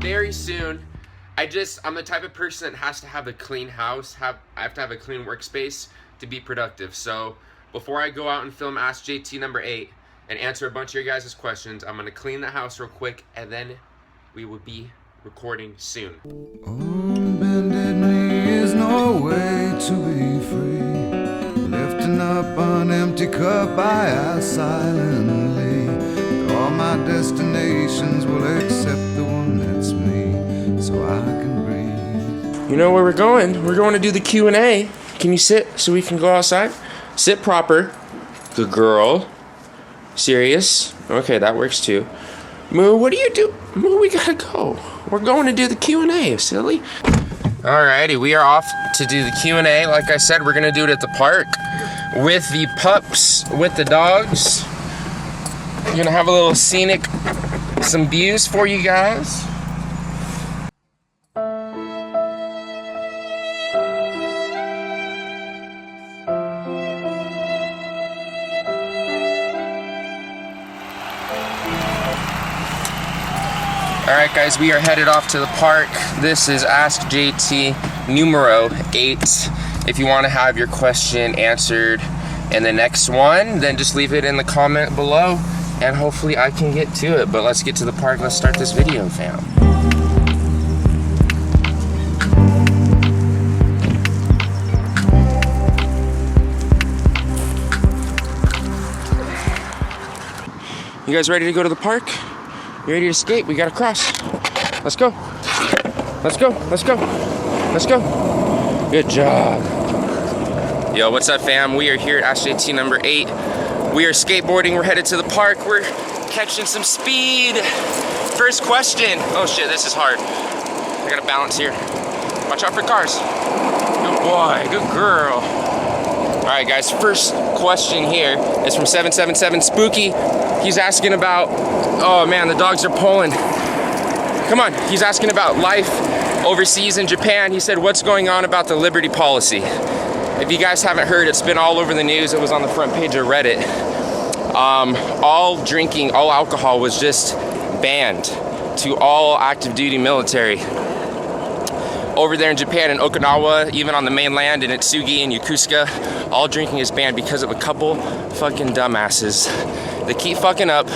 very soon. I'm the type of person that has to have a clean house. I have to have a clean workspace to be productive. So before I go out and film AskJT number 8 and answer a bunch of your guys' questions, I'm gonna clean the house real quick, and then we will be recording soon. On bended knee is no way to be free. Lifting up an empty cup I ask silently. All my destinations will accept the one that's me, so I can breathe. You know where we're going? We're going to do the Q&A. Can you sit so we can go outside? Sit proper. Good girl. Serious? Okay, that works too. Moo, what do you do? Moo, we gotta go. We're going to do the Q&A, silly. Alrighty, we are off to do the Q&A. Like I said, we're gonna do it at the park with the pups, with the dogs. We're gonna have a little scenic, some views for you guys. Alright guys, we are headed off to the park. This is AskJT numero 8. If you want to have your question answered in the next one, then just leave it in the comment below and hopefully I can get to it. But let's get to the park. Let's start this video, fam. You guys ready to go to the park? You ready to skate? We gotta cross. Let's go. Let's go. Let's go. Let's go. Good job. Yo, what's up, fam? We are here at AskJT number 8. We are skateboarding. We're headed to the park. We're catching some speed. First question. Oh shit, this is hard. I gotta balance here. Watch out for cars. Good boy. Good girl. All right, guys. First question here is from 777 Spooky. He's asking about, oh man, the dogs are pulling. Come on, he's asking about life overseas in Japan. He said, what's going on about the liberty policy? If you guys haven't heard, it's been all over the news. It was on the front page of Reddit. All drinking, all alcohol was just banned to all active duty military. Over there in Japan, in Okinawa, even on the mainland, in Itsugi and Yokosuka, all drinking is banned because of a couple fucking dumbasses. They keep fucking up,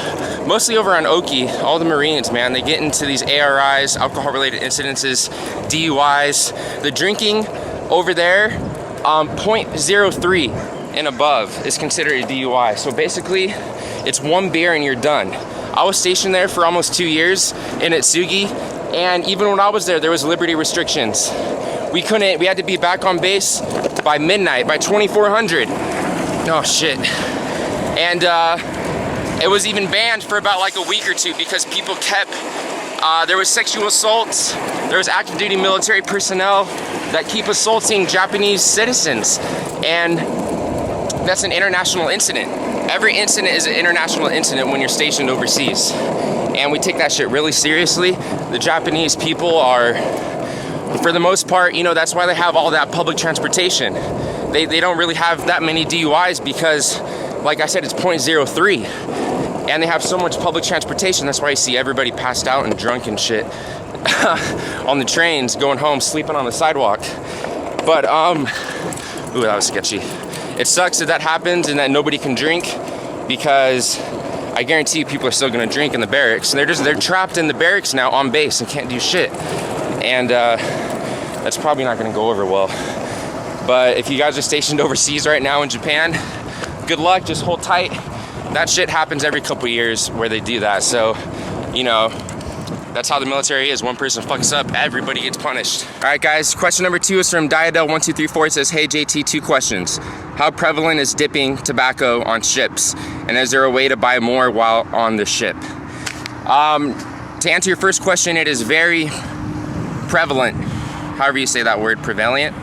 mostly over on Oki. All the Marines, man, they get into these ARIs, alcohol-related incidences, DUIs. The drinking over there, 0.03 and above is considered a DUI. So basically, it's one beer and you're done. I was stationed there for almost 2 years in Itsugi, and even when I was there, there was liberty restrictions. We had to be back on base by midnight, by 2400. Oh shit. And it was even banned for about like a week or two because people kept, there was sexual assaults, there was active duty military personnel that keep assaulting Japanese citizens. And that's an international incident. Every incident is an international incident when you're stationed overseas. And we take that shit really seriously. The Japanese people are, for the most part, you know, that's why they have all that public transportation. They don't really have that many DUIs because, like I said, it's 0.03. And they have so much public transportation. That's why you see everybody passed out and drunk and shit on the trains, going home, sleeping on the sidewalk. But, ooh, that was sketchy. It sucks that happens and that nobody can drink because I guarantee you people are still gonna drink in the barracks. They're trapped in the barracks now on base and can't do shit. And that's probably not gonna go over well. But if you guys are stationed overseas right now in Japan, good luck, just hold tight. That shit happens every couple years where they do that. So, you know, that's how the military is. One person fucks up, everybody gets punished. All right, guys, question number 2 is from Diadel1234. It says, hey, JT, 2 questions. How prevalent is dipping tobacco on ships? And is there a way to buy more while on the ship? To answer your first question, it is very prevalent. However you say that word, prevalent.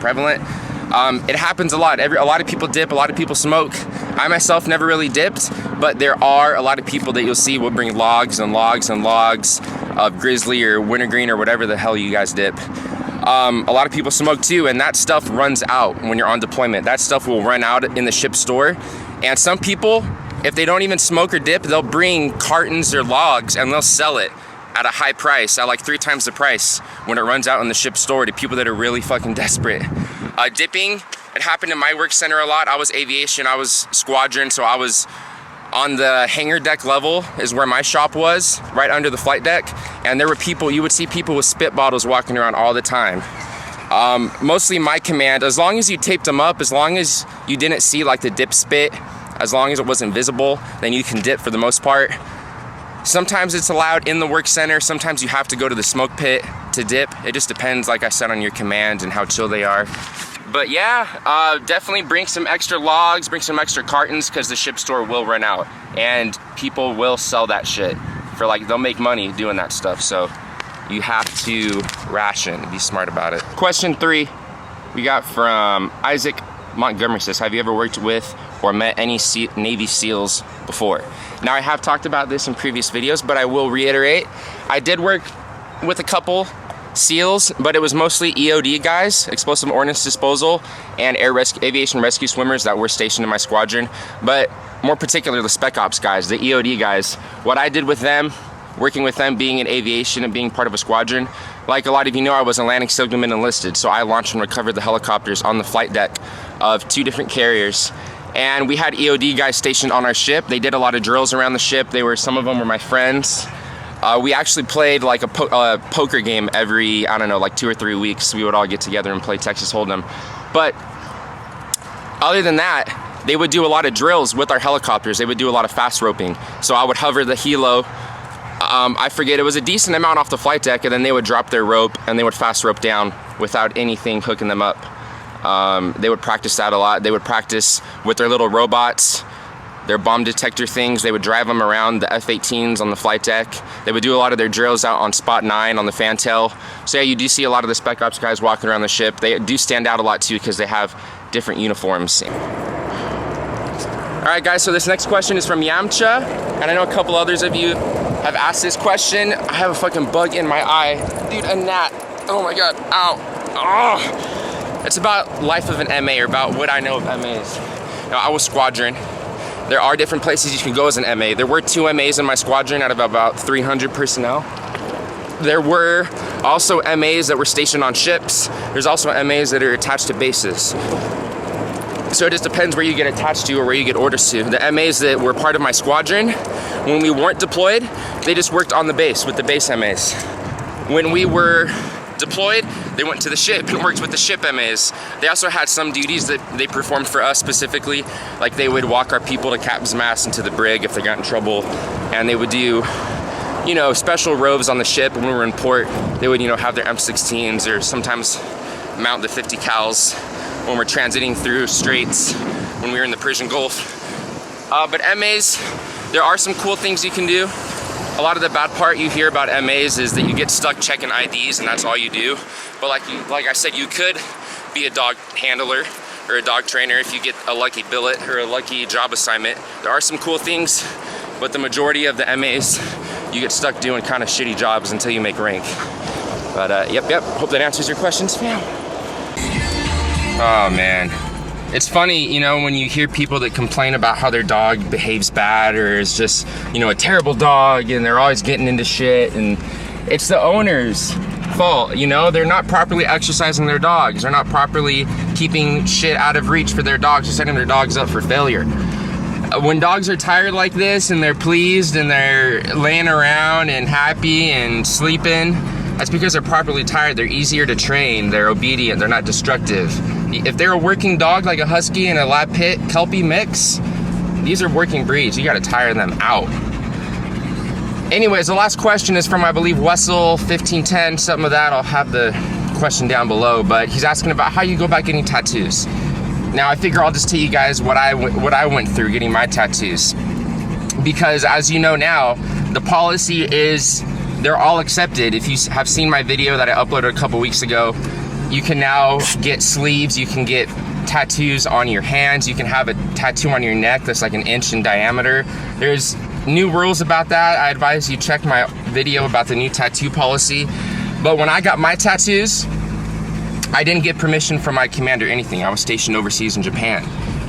It happens a lot. A lot of people dip, a lot of people smoke. I myself never really dipped, but there are a lot of people that you'll see will bring logs and logs and logs of grizzly or wintergreen or whatever the hell you guys dip. A lot of people smoke too, and that stuff runs out when you're on deployment. That stuff will run out in the ship store. And some people, if they don't even smoke or dip, they'll bring cartons or logs and they'll sell it at a high price, at like 3 times the price when it runs out in the ship store to people that are really fucking desperate. Dipping, it happened in my work center a lot. I was aviation, I was squadron, so I was on the hangar deck level is where my shop was, right under the flight deck. And there were people, you would see people with spit bottles walking around all the time. Mostly my command, as long as you taped them up, as long as you didn't see like the dip spit, as long as it wasn't visible, then you can dip for the most part. Sometimes it's allowed in the work center, sometimes you have to go to the smoke pit to dip. It just depends, like I said, on your command and how chill they are. But yeah, definitely bring some extra logs, bring some extra cartons, because the ship store will run out and people will sell that shit for like, they'll make money doing that stuff. So you have to ration, be smart about it. Question 3 we got from Isaac Montgomery says, have you ever worked with or met any Navy SEALs before? Now I have talked about this in previous videos, but I will reiterate, I did work with a couple SEALs, but it was mostly EOD guys, explosive ordnance disposal, and aviation rescue swimmers that were stationed in my squadron. But more particularly the Spec Ops guys, the EOD guys. What I did with them, working with them, being in aviation and being part of a squadron, like a lot of you know, I was a landing signalman enlisted, so I launched and recovered the helicopters on the flight deck of 2 different carriers. And we had EOD guys stationed on our ship. They did a lot of drills around the ship. Some of them were my friends. We actually played like a poker game every, I don't know, like 2 or 3 weeks. We would all get together and play Texas Hold'em. But other than that, they would do a lot of drills with our helicopters. They would do a lot of fast roping. So I would hover the helo. I forget, it was a decent amount off the flight deck, and then they would drop their rope and they would fast rope down without anything hooking them up. They would practice that a lot. They would practice with their little robots, their bomb detector things. They would drive them around the F-18s on the flight deck. They would do a lot of their drills out on Spot 9 on the fantail. So yeah, you do see a lot of the Spec Ops guys walking around the ship. They do stand out a lot too because they have different uniforms. All right guys, so this next question is from Yamcha, and I know a couple others of you have asked this question. I have a fucking bug in my eye. Dude, a gnat. Oh my God, ow. Oh. It's about life of an MA, or about what I know of MAs. Now, I was squadron. There are different places you can go as an MA. There were 2 MAs in my squadron out of about 300 personnel. There were also MAs that were stationed on ships. There's also MAs that are attached to bases. So it just depends where you get attached to or where you get orders to. The MAs that were part of my squadron, when we weren't deployed, they just worked on the base with the base MAs. When we were deployed, they went to the ship and worked with the ship MAs. They also had some duties that they performed for us specifically, like they would walk our people to captain's mast and to the brig if they got in trouble, and they would do, you know, special roves on the ship. When we were in port, they would, you know, have their M16s or sometimes mount the 50 cals when we're transiting through straits when we were in the Persian Gulf. But MAs, there are some cool things you can do. A lot of the bad part you hear about MAs is that you get stuck checking IDs and that's all you do. But like I said, you could be a dog handler or a dog trainer if you get a lucky billet or a lucky job assignment. There are some cool things, but the majority of the MAs, you get stuck doing kind of shitty jobs until you make rank. But yep, hope that answers your questions, fam. Oh man. It's funny, you know, when you hear people that complain about how their dog behaves bad or is just, you know, a terrible dog and they're always getting into shit, and it's the owner's fault, you know? They're not properly exercising their dogs. They're not properly keeping shit out of reach for their dogs or setting their dogs up for failure. When dogs are tired like this and they're pleased and they're laying around and happy and sleeping, that's because they're properly tired. They're easier to train, they're obedient, they're not destructive. If they're a working dog like a Husky and a Lab Pit Kelpie mix, these are working breeds. You gotta tire them out. Anyways, the last question is from, I believe, Wessel 1510, something of that. I'll have the question down below, but he's asking about how you go about getting tattoos. Now, I figure I'll just tell you guys what I went through getting my tattoos. Because as you know now, the policy is they're all accepted. If you have seen my video that I uploaded a couple weeks ago, you can now get sleeves, you can get tattoos on your hands, you can have a tattoo on your neck that's like 1 inch in diameter. There's new rules about that. I advise you check my video about the new tattoo policy. But when I got my tattoos, I didn't get permission from my commander or anything. I was stationed overseas in Japan.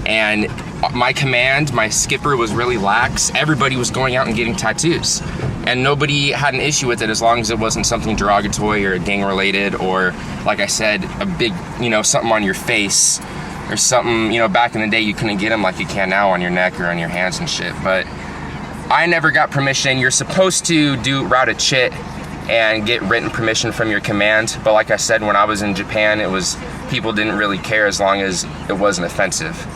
And my command, my skipper was really lax. Everybody was going out and getting tattoos. and nobody had an issue with it as long as it wasn't something derogatory or gang related, or like I said, a big, you know, something on your face or something. You know, back in the day you couldn't get them like you can now on your neck or on your hands and shit. But I never got permission. You're supposed to route a chit and get written permission from your command, but like I said, when I was in Japan, it was, people didn't really care as long as it wasn't offensive.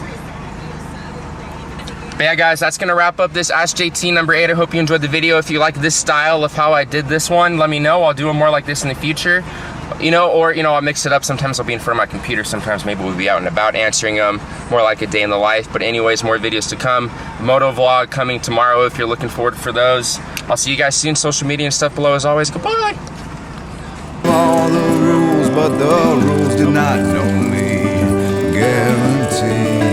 But yeah, guys, that's gonna wrap up this AskJT number 8. I hope you enjoyed the video. If you like this style of how I did this one, let me know. I'll do it more like this in the future. You know, or, you know, I'll mix it up. Sometimes I'll be in front of my computer. Sometimes maybe we'll be out and about answering them, more like a day in the life. But anyways, more videos to come. Moto vlog coming tomorrow if you're looking forward for those. I'll see you guys soon. Social media and stuff below as always. Goodbye. All the rules, but the rules did not know me. Guarantee.